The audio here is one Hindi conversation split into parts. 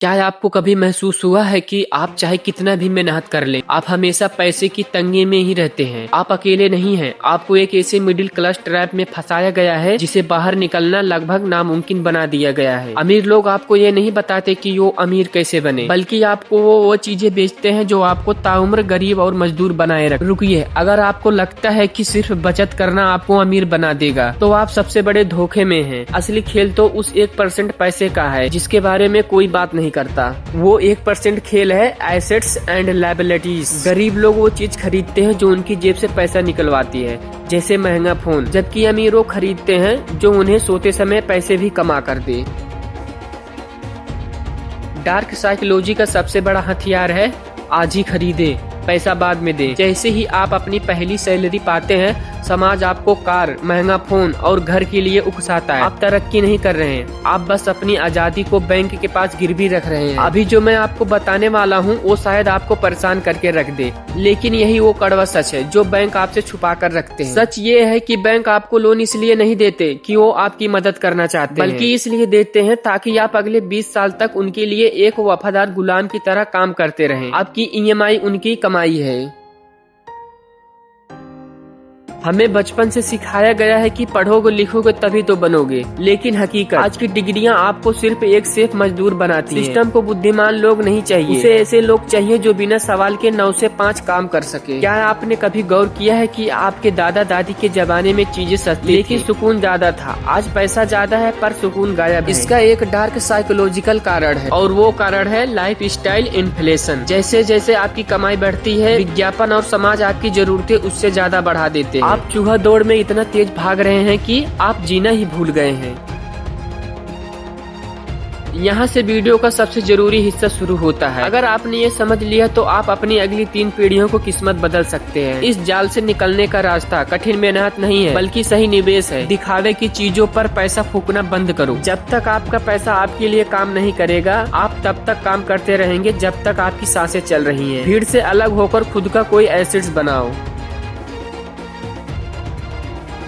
क्या आपको कभी महसूस हुआ है कि आप चाहे कितना भी मेहनत कर लें, आप हमेशा पैसे की तंगी में ही रहते हैं। आप अकेले नहीं हैं, आपको एक ऐसे मिडिल क्लास ट्रैप में फंसाया गया है जिसे बाहर निकलना लगभग नामुमकिन बना दिया गया है। अमीर लोग आपको ये नहीं बताते कि वो अमीर कैसे बने, बल्कि आपको वो चीजें बेचते हैं जो आपको ताउम्र गरीब और मजदूर बनाए रख। रुकिए, अगर आपको लगता है कि सिर्फ बचत करना आपको अमीर बना देगा तो आप सबसे बड़े धोखे में हैं। असली खेल तो उस 1% पैसे का है जिसके बारे में कोई बात नहीं करता। वो 1% खेल है एसेट्स एंड लायबिलिटीज। गरीब लोग वो चीज खरीदते हैं जो उनकी जेब से पैसा निकलवाती है, जैसे महंगा फोन, जबकि अमीर वो खरीदते हैं जो उन्हें सोते समय पैसे भी कमा कर दे। डार्क साइकोलॉजी का सबसे बड़ा हथियार है आज ही खरीदे, पैसा बाद में दे। जैसे ही आप अपनी पहली सैलरी पाते हैं, समाज आपको कार, महंगा फोन और घर के लिए उकसाता है। आप तरक्की नहीं कर रहे हैं, आप बस अपनी आजादी को बैंक के पास गिरवी रख रहे हैं। अभी जो मैं आपको बताने वाला हूँ वो शायद आपको परेशान करके रख दे, लेकिन यही वो कड़वा सच है जो बैंक आपसे छुपा कर रखते हैं। सच ये है कि बैंक आपको लोन इसलिए नहीं देते कि वो आपकी मदद करना चाहते हैं, बल्कि इसलिए देते हैं ताकि आप अगले 20 साल तक उनके लिए एक वफादार गुलाम की तरह काम करते रहें। आपकी EMI उनकी कमाई है। हमें बचपन से सिखाया गया है कि पढ़ोगे लिखोगे तभी तो बनोगे, लेकिन हकीकत आज की डिग्रियां आपको सिर्फ एक सेफ मजदूर बनाती हैं। सिस्टम को बुद्धिमान लोग नहीं चाहिए, उसे ऐसे लोग चाहिए जो बिना सवाल के 9 से 5 काम कर सके। क्या आपने कभी गौर किया है कि आपके दादा दादी के जमाने में चीजें सस्ती लेकिन सुकून ज्यादा था? आज पैसा ज्यादा है पर सुकून गायब है। इसका एक डार्क साइकोलॉजिकल कारण है और वो कारण है लाइफ स्टाइल इन्फ्लेशन। जैसे जैसे आपकी कमाई बढ़ती है, विज्ञापन और समाज आपकी जरूरतें उससे ज्यादा बढ़ा देते हैं। आप चूहा दौड़ में इतना तेज भाग रहे हैं कि आप जीना ही भूल गए हैं। यहाँ से वीडियो का सबसे जरूरी हिस्सा शुरू होता है। अगर आपने ये समझ लिया तो आप अपनी अगली 3 पीढ़ियों को किस्मत बदल सकते हैं। इस जाल से निकलने का रास्ता कठिन मेहनत नहीं है, बल्कि सही निवेश है। दिखावे की चीजों पर पैसा फूकना बंद करो। जब तक आपका पैसा आपके लिए काम नहीं करेगा, आप तब तक काम करते रहेंगे जब तक आपकी सांसें चल रही हैं। भीड़ से अलग होकर खुद का कोई एसेट्स बनाओ।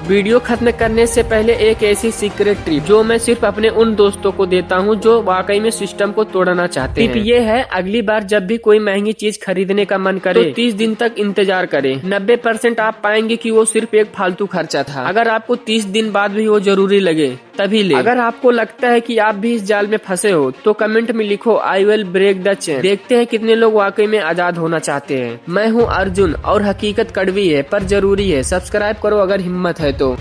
वीडियो खत्म करने से पहले एक ऐसी सीक्रेट टिप जो मैं सिर्फ अपने उन दोस्तों को देता हूं जो वाकई में सिस्टम को तोड़ना चाहते हैं। टिप ये है, अगली बार जब भी कोई महंगी चीज खरीदने का मन करे तो 30 दिन तक इंतजार करें। 90% आप पाएंगे कि वो सिर्फ एक फालतू खर्चा था। अगर आपको 30 दिन बाद भी वो जरूरी लगे तभी ले। अगर आपको लगता है कि आप भी इस जाल में फंसे हो तो कमेंट में लिखो I will break the chain. देखते हैं कितने लोग वाकई में आजाद होना चाहते हैं। मैं हूँ अर्जुन और हकीकत कड़वी है पर जरूरी है। सब्सक्राइब करो अगर हिम्मत है तो।